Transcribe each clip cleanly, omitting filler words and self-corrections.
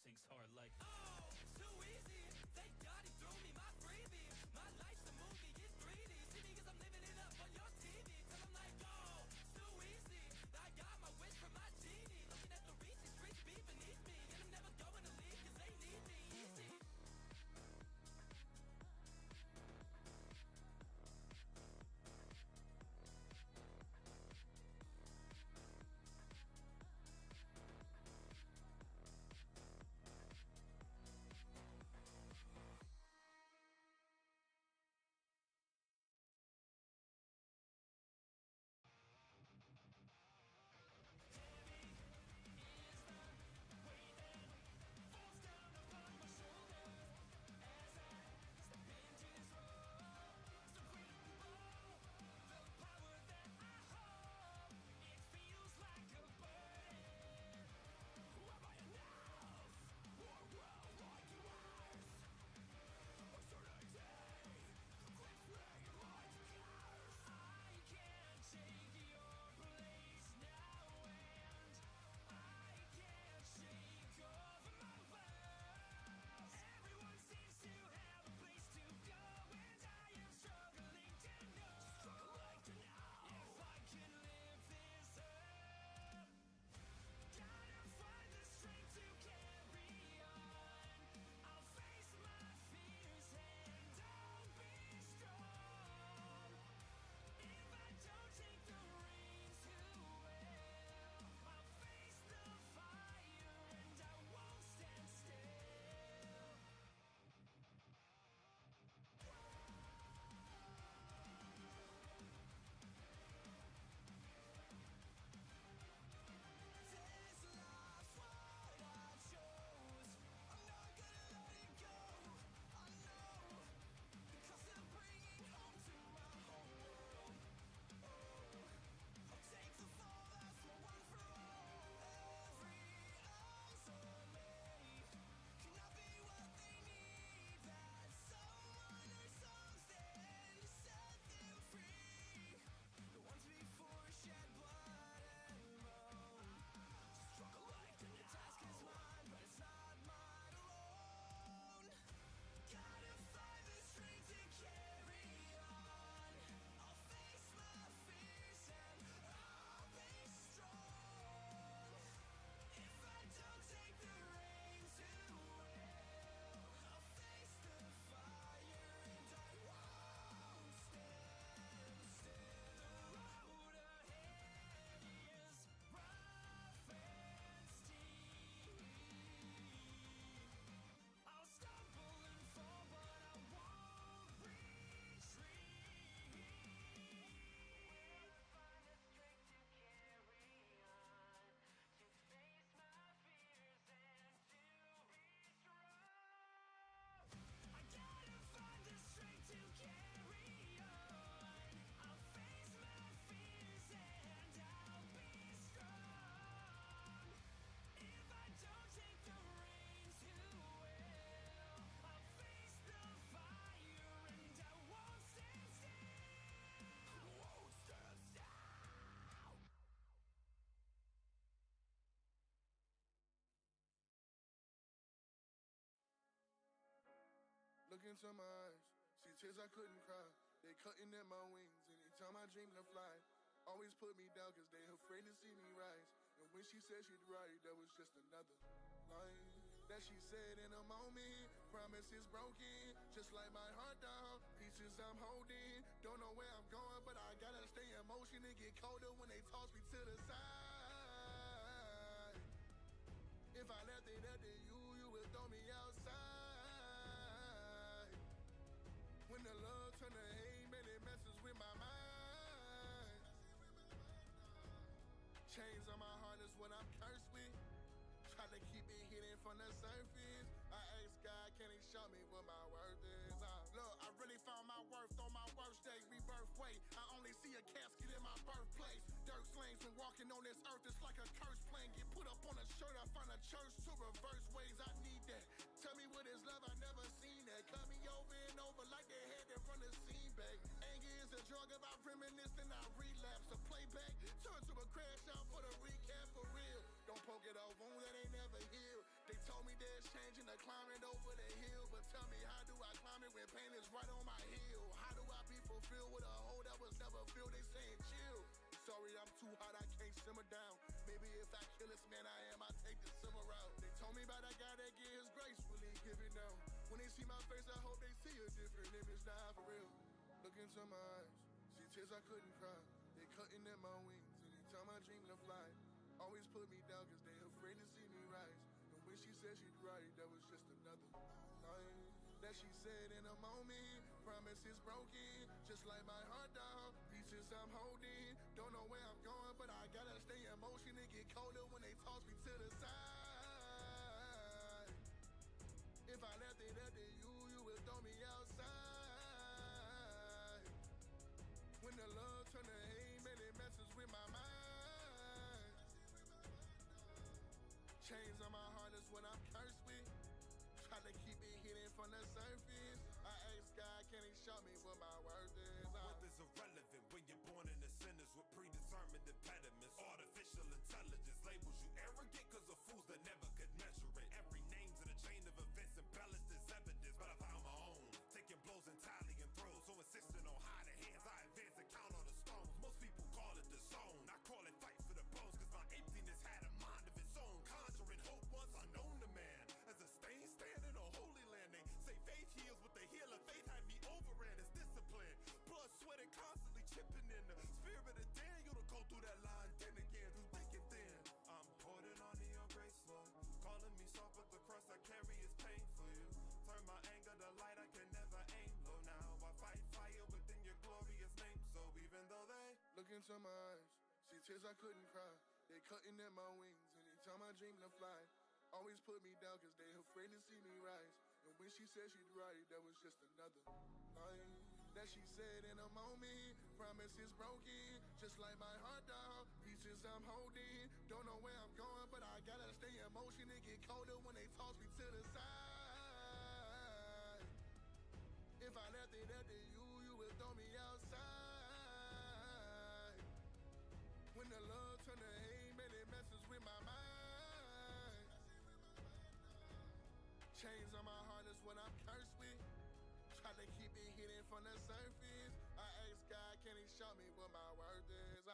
sinks hard like. Oh, too easy. Thank God he threw me my freebie. My life's a movie in 3D. See me cause I'm living it up on your TV. Till I'm like, oh, too easy. I got my wish from my genie. Looking at the reaching streets be beneath me. And I'm never going to leave cause they need me. Easy. Look into my eyes, see tears I couldn't cry. They cutting at my wings anytime I dream to fly. Always put me down cause they afraid to see me rise. And when she said she'd ride, that was just another line that she said in a moment. Promises broken, just like my heart down. Pieces I'm holding, don't know where I'm going, but I gotta stay in motion and get colder when they toss me to the side. If I left it up to you, you would throw me outside. When the love turn to hate, man, it messes with my mind. Chains on my heart is what I'm cursed with. Try to keep it hidden from the surface. I ask God, can he show me what my worth is? Look, I really found my worth on my worst day. Rebirth way, I only see a casket in my birthplace. Dirt slings when walking on this earth, it's like a curse plane. Get put up on a shirt, I find a church to reverse ways. I need that. Tell me what is love, I never seen that. Cut me over and over like they had to run the scene back. Anger is a drug, if I reminisce, then I relapse. A playback, turn to a crash out for the recap for real. Don't poke it over, wound that ain't never healed. They told told me there's change in the climbing over the hill. But tell me, how do I climb it when pain is right on my heel? How do I be fulfilled with a hole that was never filled? They saying chill. Sorry, I'm too hot, I can't simmer down. Maybe if I kill this man I am, I take the simmer route. They told me about that guy that get his gracefully give it now. When they see my face, I hope they see a different image now for real. Look into my eyes, see tears I couldn't cry. They cutting at my wings, anytime I dream to fly. Always put me down cause they afraid to see me rise. And when she said she'd right, that was just another lie that she said in a moment. Promises broken, just like my heart down. Pieces I'm holding, don't know where I'm going, but I gotta stay in motion. It get colder when they toss me to the side. If I left it up to you, you would throw me outside. When the love turn to hate, man, it messes with my mind. Chains on my heart is what I'm cursed with. Try to keep it hidden from the surface. I ask God, can he show me what my worth is? Worth is irrelevant when you're born into sinners with predetermined impediments. Artificial intelligence labels you arrogant cause of fools that never could measure it. Every name's in a chain of events embellished as evidence, but I found my own. Taking blows and tallying throws, so insistent on hiding hands, I advance and count on the stones. Most people call it the zone, I call it fight for the bones, cause my emptiness had a mind of its own. Conjuring hope once unknown to man, as a stain standing on holy land. They say faith heals, but the healer faith had me overran as discipline. Blood, sweat, and constantly chipping in the spirit of Daniel to go through that line, then again, through thick and thin. I'm holding on to your grace, Lord, calling me soft, but the cross I carry is pain for you. Turn my anger to light, I can never aim low. Now I fight fire within your glorious name. So even though they look into my eyes, see tears I couldn't cry. They cutting at my wings, anytime I dream to fly. Always put me down cause they afraid to see me rise. And when she said she'd right, that was just another lie that she said in a moment. Promises broken, just like my heart down. Pieces I'm holding, don't know where I'm going, but I gotta stay in motion. It get colder when they toss me to the side. If I left it up to you, you would throw me outside. When the love turn to hate, man, it messes with my mind. Chains on my heart is what I'm cursed with. Try to keep it hidden from the surface. I ask God, can he show me what my worth is?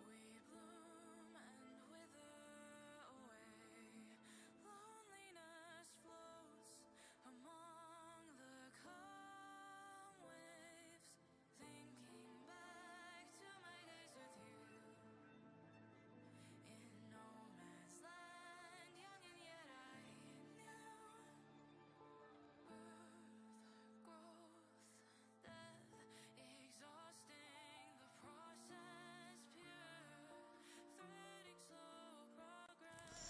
We bloom and wither away. Loneliness floats among the calm waves. Thinking back to my days with you. In no man's land, young and yet I knew. Birth, growth, death, exhausting the process, pure, threading slow progress.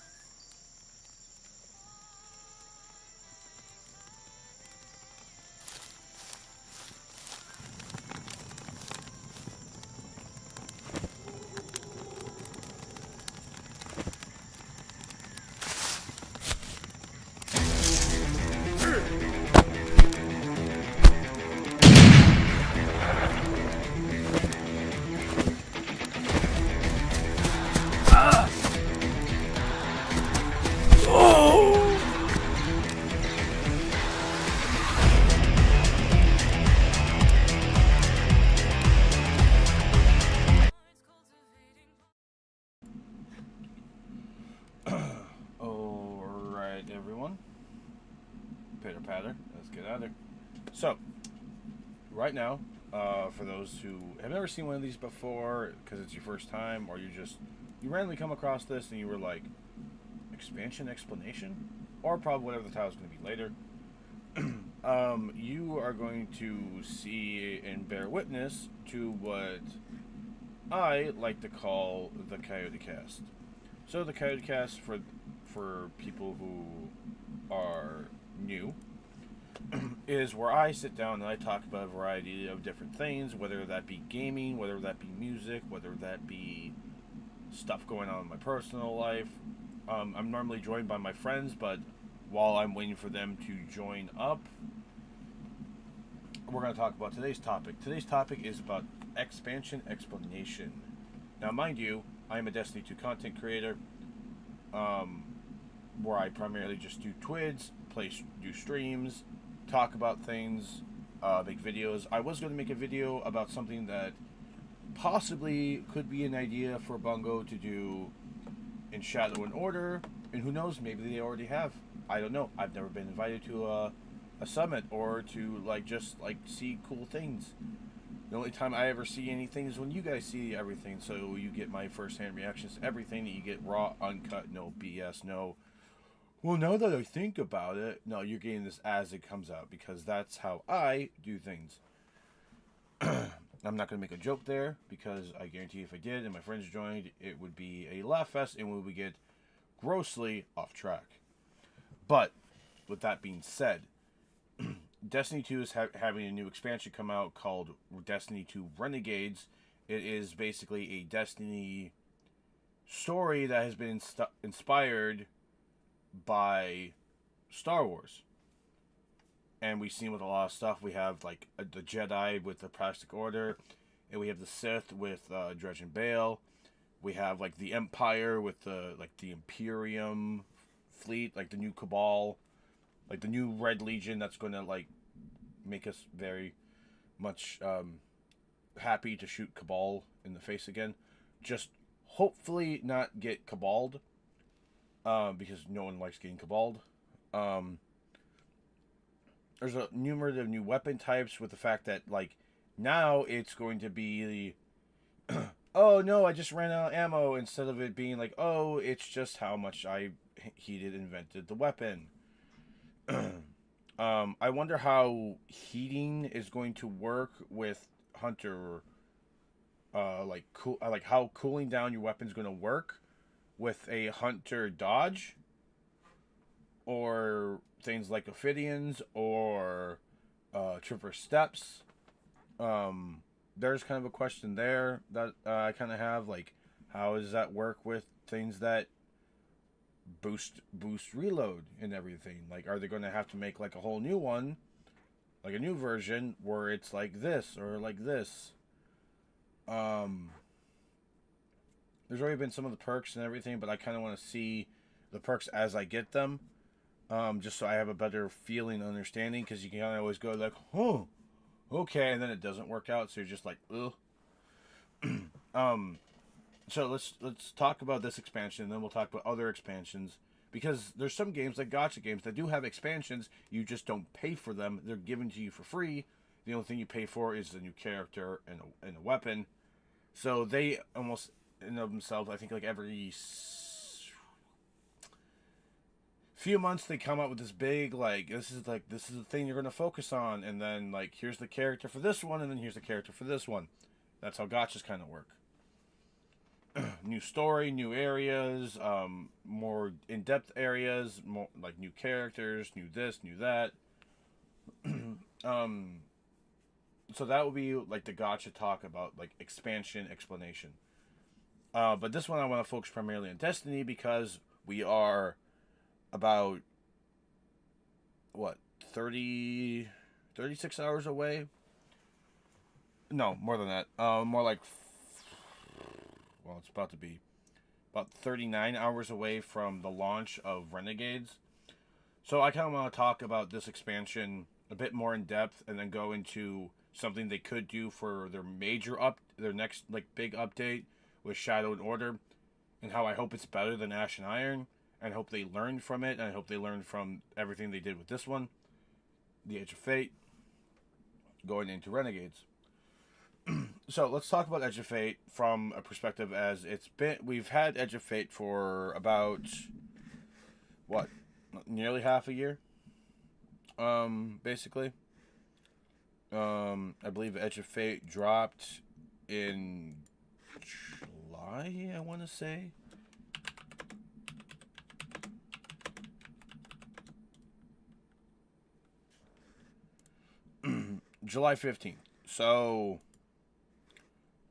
Alright, everyone. Pitter patter. Let's get out of there. So, right now, for those who have never seen one of these before, because it's your first time, or you randomly come across this and you were like, expansion, explanation, or probably whatever the title is going to be later, you are going to see and bear witness to what I like to call the Coyote Cast. So the Coyote Cast, for people who are new, is where I sit down and I talk about a variety of different things, whether that be gaming, whether that be music, whether that be stuff going on in my personal life, I'm normally joined by my friends, but while I'm waiting for them to join up, we're going to talk about today's topic. Today's topic is about expansion explanation. Now, mind you, I am a Destiny 2 content creator, where I primarily just do twids, do streams, talk about things, make videos. I was going to make a video about something that possibly could be an idea for Bungo to do in Shadow and Order, and who knows, maybe they already have. I don't know. I've never been invited to a summit or to just see cool things. The only time I ever see anything is when you guys see everything, so you get my first-hand reactions to everything. That you get raw, uncut, no BS, no. Well, now that I think about it, no, you're getting this as it comes out, because that's how I do things. I'm not going to make a joke there, because I guarantee if I did and my friends joined, it would be a laugh fest and we would get grossly off track. But, with that being said, Destiny 2 is having a new expansion come out called Destiny 2 Renegades. It is basically a Destiny story that has been inspired by Star Wars. And we've seen with a lot of stuff. We have the Jedi with the Plastic Order, and we have the Sith with Dredge and Bale. We have the Empire with the Imperium fleet, the new Cabal, the new Red Legion that's going to make us very much happy to shoot Cabal in the face again. Just hopefully not get Cabaled, because no one likes getting Cabaled. There's a numerous of new weapon types, with the fact that now it's going to be oh no, I just ran out of ammo, instead of it being oh, it's just how much I invented the weapon. I wonder how heating is going to work with Hunter. How cooling down your weapon is going to work with a Hunter dodge, or things like Ophidians, or Traverse Steps. There's kind of a question there that I kind of have. How does that work with things that boost reload and everything? Are they going to have to make a whole new one, a new version where it's like this or like this? There's already been some of the perks and everything, but I kind of want to see the perks as I get them, just so I have a better feeling and understanding, because you can always go oh, okay, and then it doesn't work out, so you're just ugh. So let's talk about this expansion, and then we'll talk about other expansions, because there's some games like gacha games that do have expansions. You just don't pay for them; they're given to you for free. The only thing you pay for is the new character and a weapon. So they almost in themselves, I think, every few months they come out with this big this is the thing you're going to focus on, and then here's the character for this one, and then here's the character for this one. That's how gachas kind of work. New story, new areas, more in-depth areas, more new characters, new this, new that. So that would be the gacha talk about expansion explanation. But this one I want to focus primarily on Destiny, because we are about 36 hours away. No, more than that. More it's about to be about 39 hours away from the launch of Renegades. So I kind of want to talk about this expansion a bit more in depth, and then go into something they could do for their their next big update with Shadow and Order, and how I hope it's better than Ash and Iron, and I hope they learned from it, and I hope they learned from everything they did with this one, the Edge of Fate, going into Renegades. So let's talk about Edge of Fate from a perspective as we've had Edge of Fate for about nearly half a year, basically. I believe Edge of Fate dropped in July, I want to say. July 15th. So,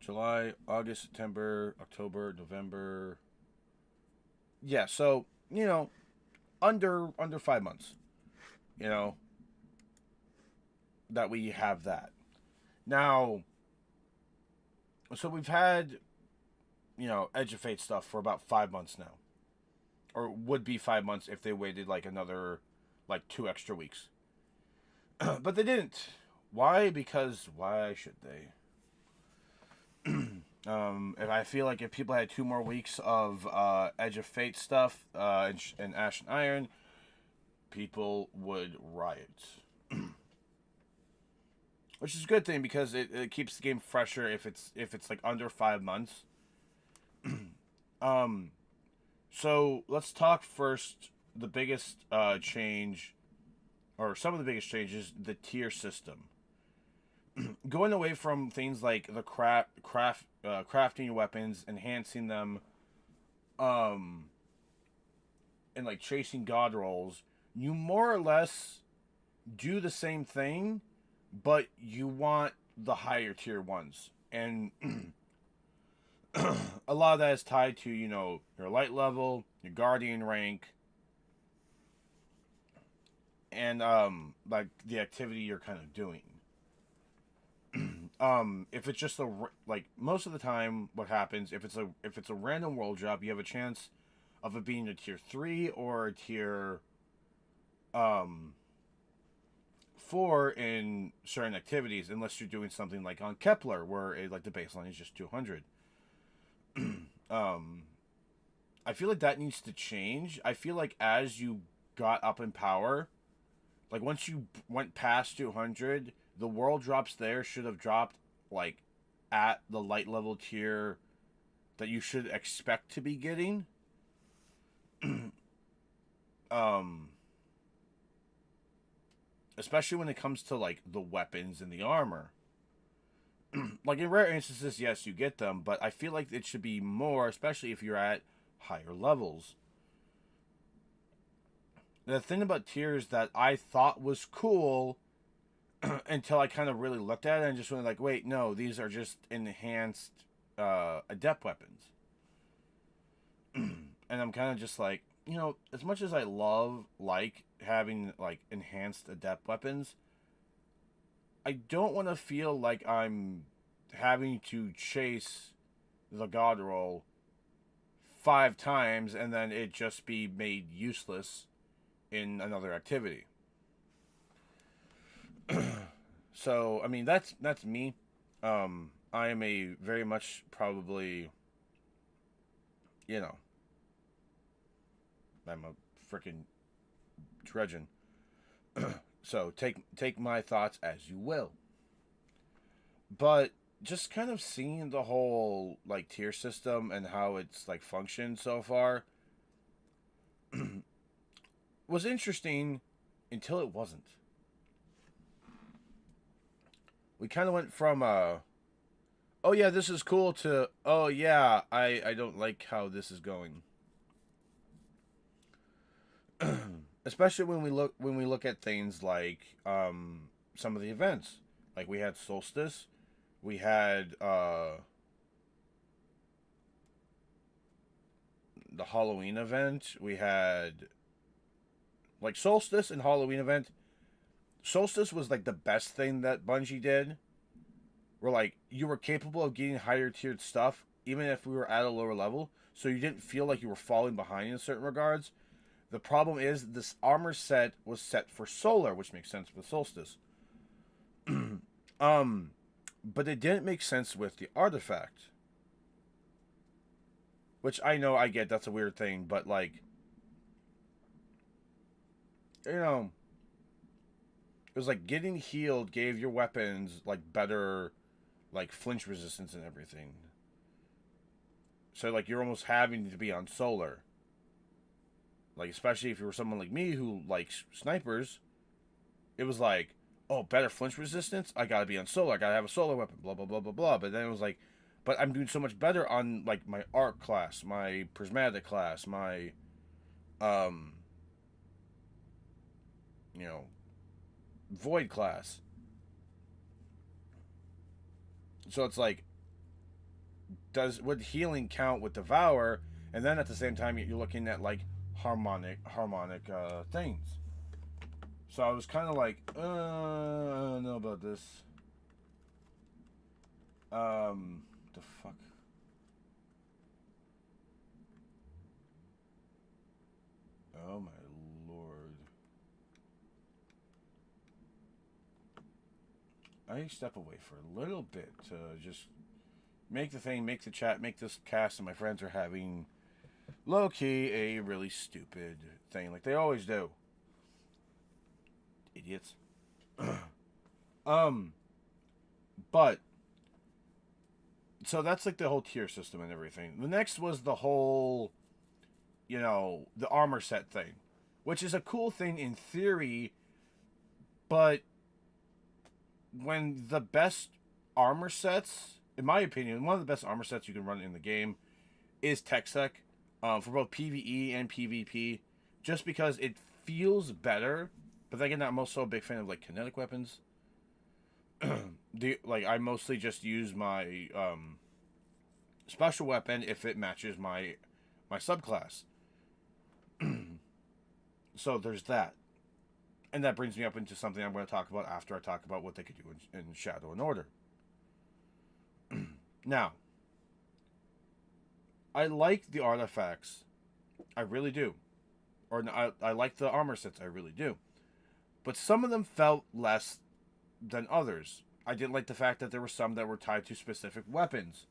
July, August, September, October, November, yeah, so under 5 months, you know, that we have that now. So we've had Edge of Fate stuff for about 5 months now, or would be 5 months if they waited like another like 2 extra weeks. But they didn't. Why? Because why should they? If I feel like if people had 2 more weeks of Edge of Fate stuff and Ash and Iron, people would riot. Which is a good thing because it keeps the game fresher if it's like under 5 months. So let's talk first the biggest change, or some of the biggest changes, the tier system. Going away from things like the crafting your weapons, enhancing them, and like chasing god rolls, you more or less do the same thing, but you want the higher tier ones, and a lot of that is tied to your light level, your guardian rank, and like the activity you're kind of doing. If it's just like most of the time, what happens if it's a random world drop, you have a chance of it being a tier 3 or a tier 4 in certain activities, unless you're doing something like on Kepler, where like the baseline is just 200. I feel like that needs to change. I feel like as you got up in power, like once you went past 200, the world drops there should have dropped like at the light level tier that you should expect to be getting. Especially when it comes to like the weapons and the armor. Like in rare instances, yes, you get them, but I feel like it should be more, especially if you're at higher levels. The thing about tiers that I thought was cool until I kind of really looked at it and just went like, wait, no, these are just enhanced adept weapons. And I'm kind of just like, as much as I love like having like enhanced adept weapons, I don't want to feel like I'm having to chase the god roll 5 times and then it just be made useless in another activity. So, I mean, that's me. I am a very much probably, I'm a freaking trudging. So take my thoughts as you will. But just kind of seeing the whole like tier system and how it's like functioned so far was interesting until it wasn't. We kind of went from oh yeah, this is cool to oh yeah, I don't like how this is going. Especially when we look at things like some of the events. Like we had Solstice, we had the Halloween event, we had like Solstice and Halloween event. Solstice was like the best thing that Bungie did. Where like you were capable of getting higher tiered stuff even if we were at a lower level, so you didn't feel like you were falling behind in certain regards. The problem is this armor set was set for solar, which makes sense with Solstice. But it didn't make sense with the artifact. Which I know I get, that's a weird thing, but like, it was like getting healed gave your weapons like better like flinch resistance and everything. So like you're almost having to be on solar. Like especially if you were someone like me who likes snipers, it was like, oh, better flinch resistance? I gotta be on solar. I gotta have a solar weapon, blah, blah, blah, blah, blah. But then it was like, but I'm doing so much better on, like, my arc class, my prismatic class, my, void class. So it's like, would healing count with Devour and then at the same time you're looking at like harmonic things. So I was kind of like, I don't know about this. The fuck. Oh my lord. I step away for a little bit to just make the thing, make the chat, make this cast, and my friends are having low-key a really stupid thing, like they always do. Idiots. But so that's like the whole tier system and everything. The next was the whole, the armor set thing, which is a cool thing in theory, but when the best armor sets, in my opinion, one of the best armor sets you can run in the game is TechSec, for both PvE and PvP, just because it feels better. But then again, I'm also a big fan of like kinetic weapons. I mostly just use my special weapon if it matches my subclass. So there's that. And that brings me up into something I'm going to talk about after I talk about what they could do in Shadow and Order. Now, I like the artifacts. I really do. Or I like the armor sets. I really do. But some of them felt less than others. I didn't like the fact that there were some that were tied to specific weapons.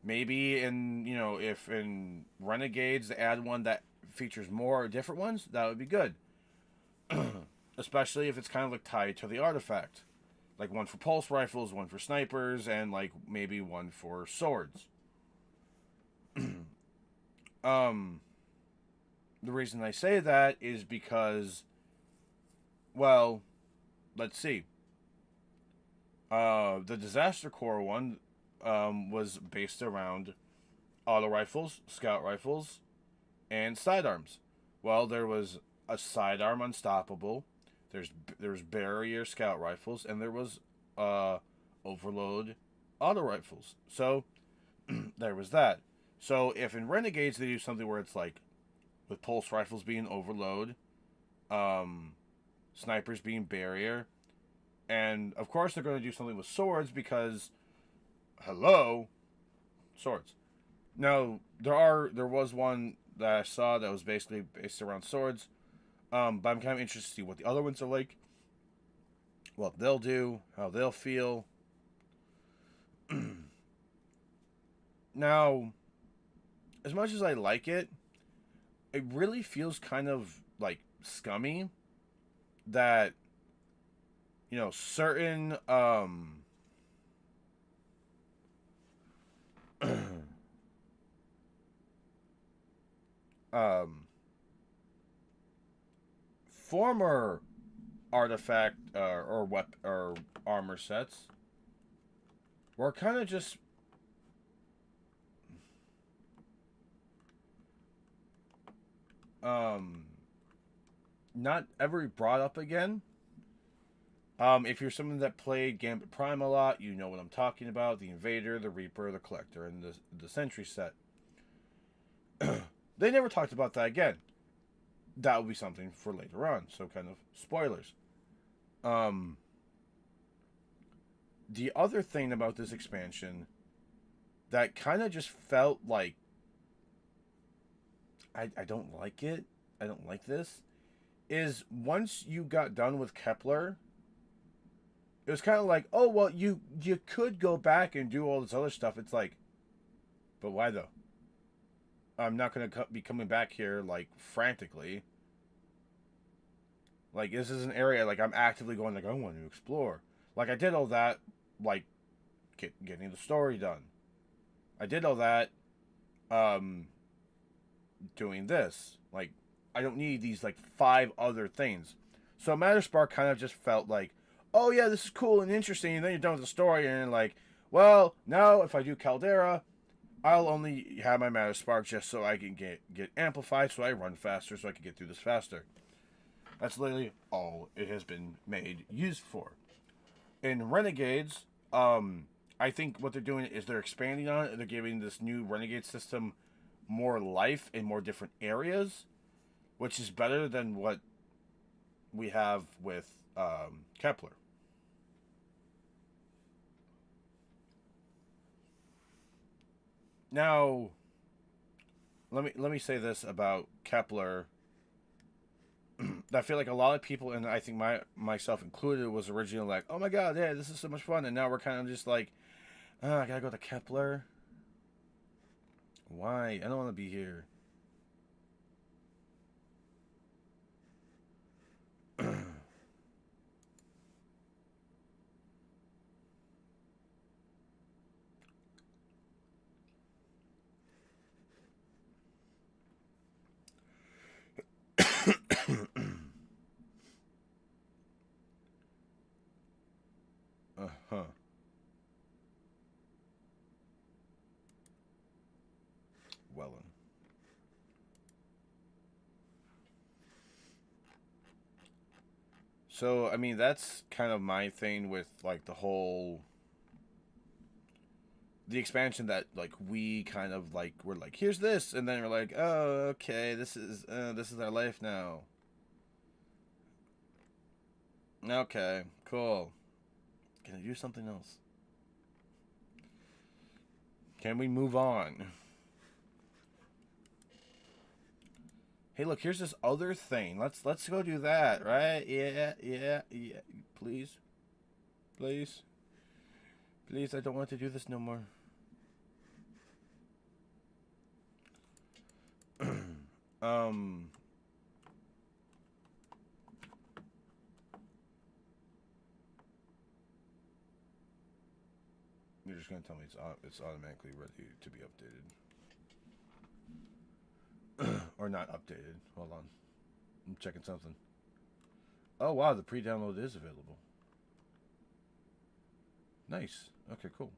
Maybe if in Renegades they add one that features more different ones, that would be good. Especially if it's kind of like tied to the artifact. Like one for pulse rifles, one for snipers, and like maybe one for swords. The reason I say that is because, well, let's see. The Disaster Corps one was based around auto rifles, scout rifles, and sidearms. Well, there was a sidearm unstoppable. There's barrier scout rifles, and there was overload auto rifles. So there was that. So if in Renegades they do something where it's like with pulse rifles being overload, snipers being barrier, and of course they're going to do something with swords because, hello, swords. Now there was one that I saw that was basically based around swords, but I'm kind of interested to see what the other ones are like, what they'll do, how they'll feel. Now, as much as I like it, it really feels kind of like scummy that certain former artifact or armor sets were kind of just not ever brought up again. If you're someone that played Gambit Prime a lot, you know what I'm talking about. The Invader, the Reaper, the Collector, and the Sentry set. They never talked about that again. That will be something for later on, so kind of spoilers. The other thing about this expansion that kind of just felt like I don't like it, I don't like this, is once you got done with Kepler, it was kind of like, oh, well, you could go back and do all this other stuff. It's like, but why though? I'm not going to be coming back here, like, frantically. Like, this is an area, like, I'm actively going, like, I want to explore. Like, I did all that, like, getting the story done. I did all that, doing this. Like, I don't need these, like, 5 other things. So Matterspark kind of just felt like, oh, yeah, this is cool and interesting, and then you're done with the story, and like, well, now if I do Caldera, I'll only have my Matterspark just so I can get amplified, so I run faster, so I can get through this faster. That's literally all it has been made used for. In Renegades, I think what they're doing is they're expanding on it. And they're giving this new Renegade system more life in more different areas, which is better than what we have with Kepler. Now, let me say this about Kepler. I feel like a lot of people, and I think myself included, was originally like, "Oh my god, yeah, this is so much fun," and now we're kind of just like, "Oh, I gotta go to Kepler. Why? I don't want to be here." Uh-huh. Wellen. So, I mean, that's kind of my thing with like the expansion that like we kind of like we're like, here's this, and then we're like, oh, okay, this is our life now. Okay, cool. Can I do something else? Can we move on? Hey, look, here's this other thing. Let's go do that, right? Yeah, yeah, yeah. Please, please, please. I don't want to do this no more. um. You're just gonna tell me it's automatically ready to be updated, or not updated. Hold on, I'm checking something. Oh wow, the pre-download is available. Nice. Okay, cool.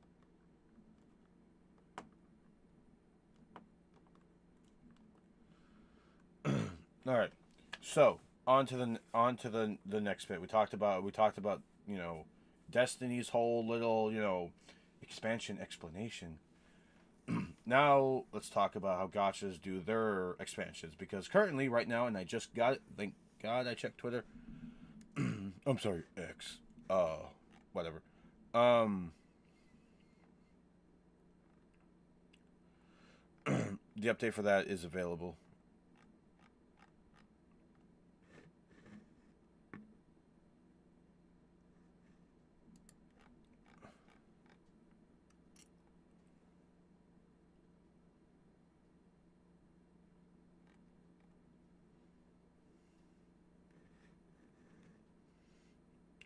All right. So on to the next bit. We talked about Destiny's whole little expansion explanation. Now let's talk about how gotchas do their expansions, because currently right now, and I just got it. Thank God I checked Twitter. I'm sorry, X. Whatever. Um, the update for that is available.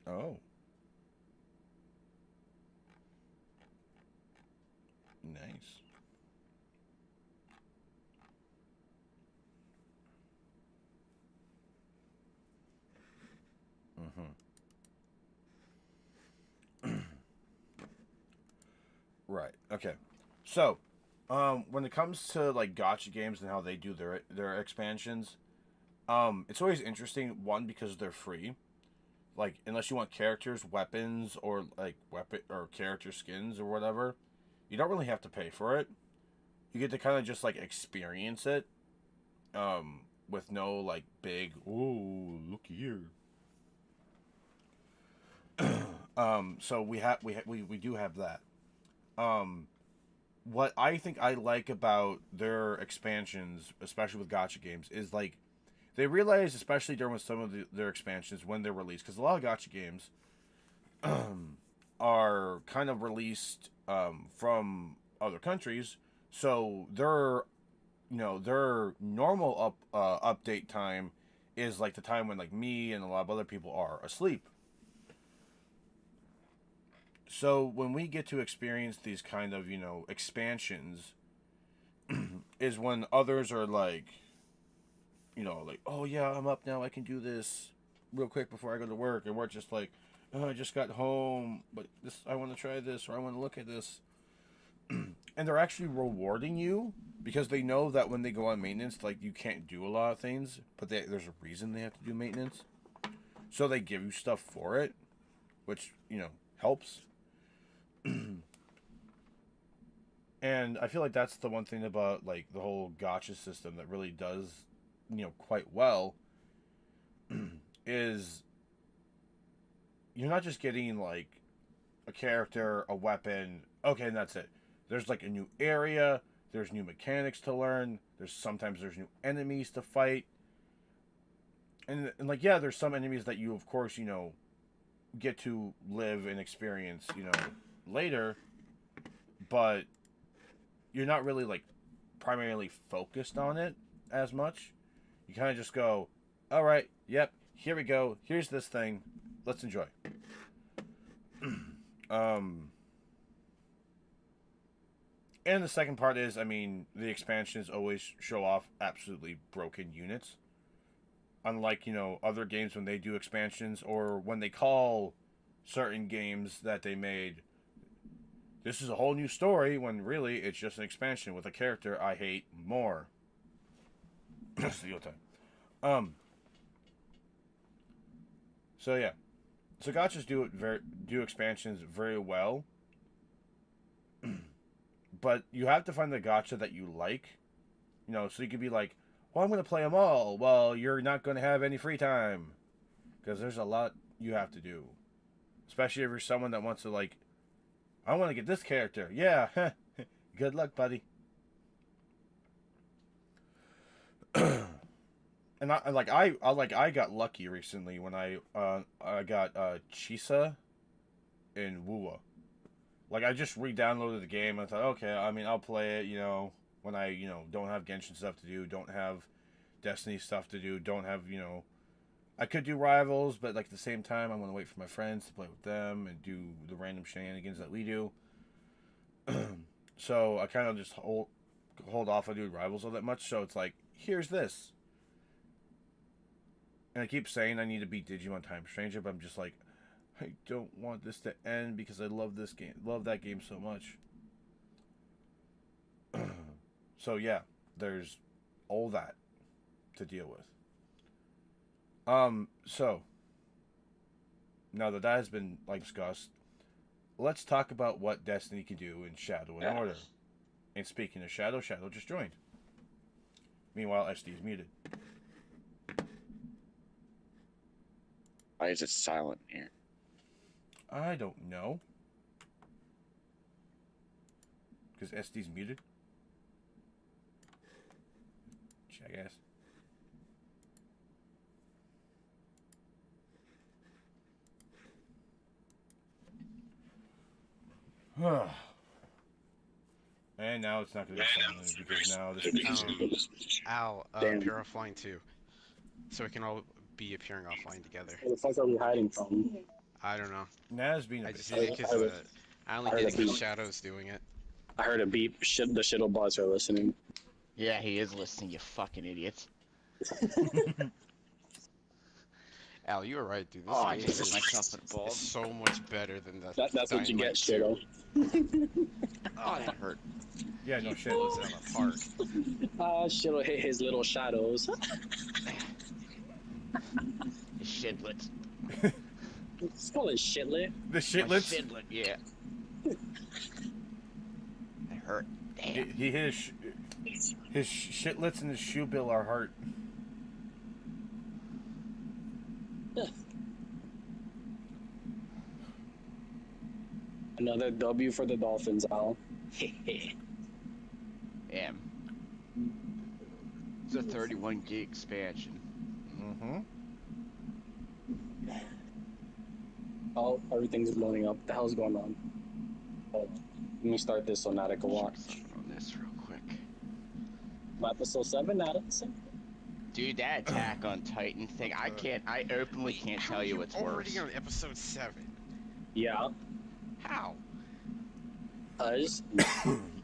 Oh, nice. Mm-hmm. Right. Okay. So, when it comes to like gotcha games and how they do their expansions, it's always interesting. One, because they're free. Like, unless you want characters, weapons, or like weapon or character skins or whatever, you don't really have to pay for it. You get to kind of just like experience it, with no like big, oh, look here. So we do have that. Um, what I think I like about their expansions, especially with gotcha games, is like they realize, especially during some of their expansions when they're released, because a lot of gotcha games are kind of released from other countries, so their normal update time is like the time when like me and a lot of other people are asleep. So when we get to experience these kind of expansions, is when others are like, oh yeah, I'm up now, I can do this real quick before I go to work, and we're just like, oh, I just got home, but this I want to try this, or I want to look at this. And they're actually rewarding you because they know that when they go on maintenance, like, you can't do a lot of things, but there's a reason they have to do maintenance, so they give you stuff for it, which helps. And I feel like that's the one thing about like the whole gotcha system that really does, quite well is you're not just getting like a character, a weapon, okay, and that's it. There's like a new area, there's new mechanics to learn, sometimes there's new enemies to fight. And like yeah, there's some enemies that you of course, get to live and experience, later, but you're not really like primarily focused on it as much. You kind of just go, all right, yep, here we go. Here's this thing. Let's enjoy. And the second part is, I mean, the expansions always show off absolutely broken units. Unlike, other games when they do expansions or when they call certain games that they made, this is a whole new story, when really it's just an expansion with a character I hate more. Steal time. So yeah. So gotchas do expansions very well. But you have to find the gotcha that you like. So you could be like, well, I'm going to play them all. Well, you're not going to have any free time. Because there's a lot you have to do. Especially if you're someone that wants to, like, I want to get this character. Yeah. Good luck, buddy. And I got lucky recently when I got Chisa in Wuwa. Like, I just re-downloaded the game and I thought, okay, I mean, I'll play it, when I, don't have Genshin stuff to do, don't have Destiny stuff to do, don't have, I could do Rivals, but, like, at the same time, I'm going to wait for my friends to play with them and do the random shenanigans that we do. So, I kind of just hold off on doing Rivals all that much, so it's like, here's this. And I keep saying I need to beat Digimon Time Stranger, but I'm just like, I don't want this to end because I love this game. Love that game so much. So yeah, there's all that to deal with. So now that has been like discussed, let's talk about what Destiny can do in Shadow and Order. And speaking of Shadow just joined. Meanwhile, SD is muted. Why is it silent here? I don't know. Because SD's muted. Jackass. And now it's not going to be silent because now this is... Al, Purifying too. So we can all be appearing offline together. Where the fuck are we hiding from? I don't know. Naz being a I bitch. just did it because I only did it because Shadow's doing it. I heard a beep. The shittle bots are listening. Yeah, he is listening, you fucking idiots. Al, you were right, dude. This Oh, I game just hit is, myself in the balls. is so much better than the That's what you get, Dynamite shittle. Oh, that hurt. Yeah, no shit. blows it apart. Shittle hit his little shadows. Shidlets. Let's call it shitlet. The shitlets? Shidlet, yeah. That hurt. Damn. He hit his shitlets and his shoe bill are hurt. Another W for the Dolphins, Al. Damn. It's a 31 gig expansion. Mm-hmm. Oh, everything's blowing up. What the hell's going on? Hold on. Let me start this so Nada can watch. On this real quick. Episode 7, Nada. Dude, that Attack on Titan thing, I openly can't tell you what's already worse. on episode 7. Yeah. How?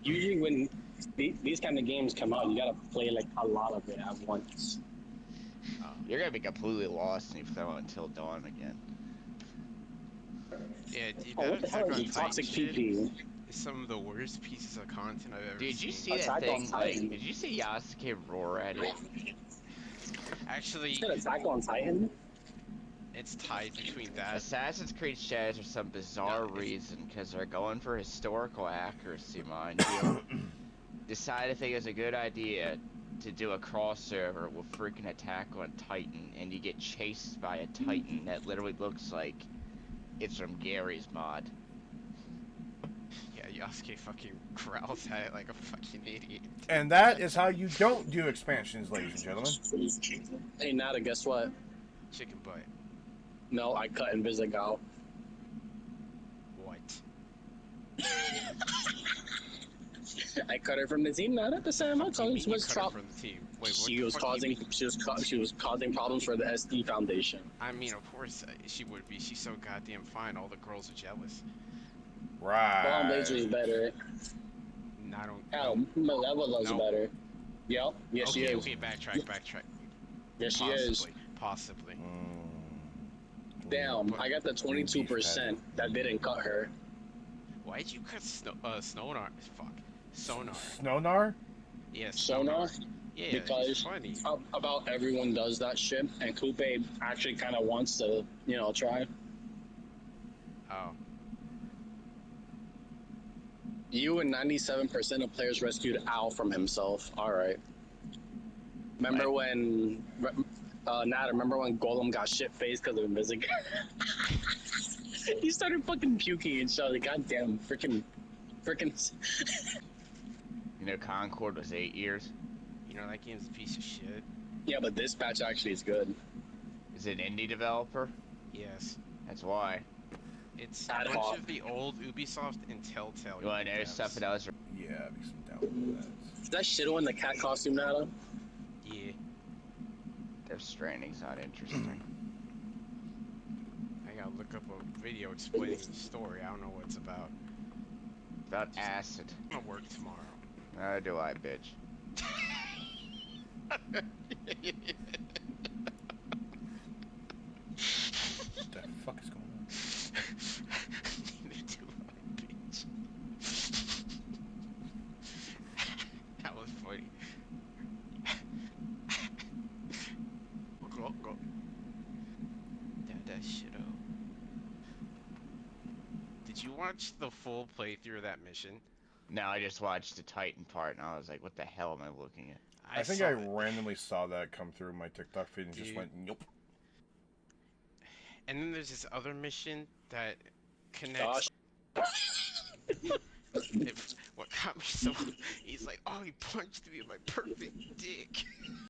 Usually when these kind of games come out, you gotta play like a lot of it at once. You're gonna be completely lost if you throw it until dawn again. Yeah, dude, Oh, that what the hell Attack is on you Titan toxic shit PP? is some of the worst pieces of content I've ever Dude, seen. did you see that Attack on thing? Titan. Like, did you see Yasuke roar at it? Actually, Is that Attack on Titan? It's tied between that. Assassin's Creed Shadows for some bizarre reason, because they're going for historical accuracy, mind you. Decided they think it's a good idea to do a crossover with freaking Attack on Titan, and you get chased by a Titan that literally looks like it's from Gary's mod. Yeah, Yasuke fucking growls at it like a fucking idiot. And that is how you don't do expansions, ladies and gentlemen. Hey, Nada, guess what? Chicken butt. No, I cut Invisigal. What? I cut her from the team. Not at the same time. Fuck you mean She you was cut her trouble. from the team. Wait, what She the was fuck you causing. mean? She was causing problems for the SD Foundation. I mean, of course she would be. She's so goddamn fine. All the girls are jealous. Right. Bomb Blazer is better. And I don't. Hell, Level Love's No. better. Yep. Yes, she Okay, is. okay, backtrack. Yes, she is. Possibly. Damn, I got the 22% that didn't cut her. Why'd you cut Sonar? Fuck. Sonar. Snonar? Yes. Sonar? Yeah, Because it's funny. about everyone does that shit, and Coupe actually kind of wants to, try. Oh. You and 97% of players rescued Al from himself. All right. Remember when, Nat, remember when Golem got shit-faced because of Invisic? He started fucking puking and shit. Like, goddamn, freaking. You know, Concord was 8 years. You know, that game's a piece of shit. Yeah, but this patch actually is good. Is it an indie developer? Yes. That's why. It's Ad a bunch hoc. of the old Ubisoft and Telltale. You wanna know devs. stuff that was... Yeah, I'd be some down with that. Is that shit on the cat costume, Nata? Yeah. Death Stranding's not interesting. I gotta look up a video explaining the story. I don't know what it's about. About acid. I'm gonna work tomorrow. Neither do I, bitch. What the fuck is going on? Neither do I, bitch. That was funny. Go. That shit up. Did you watch the full playthrough of that mission? No, I just watched the Titan part, and I was like, what the hell am I looking at? I think saw I it. randomly saw that come through my TikTok feed and just Dude. went, nope. And then there's this other mission that connects. What got me so... He's like, oh, he punched me in my perfect dick.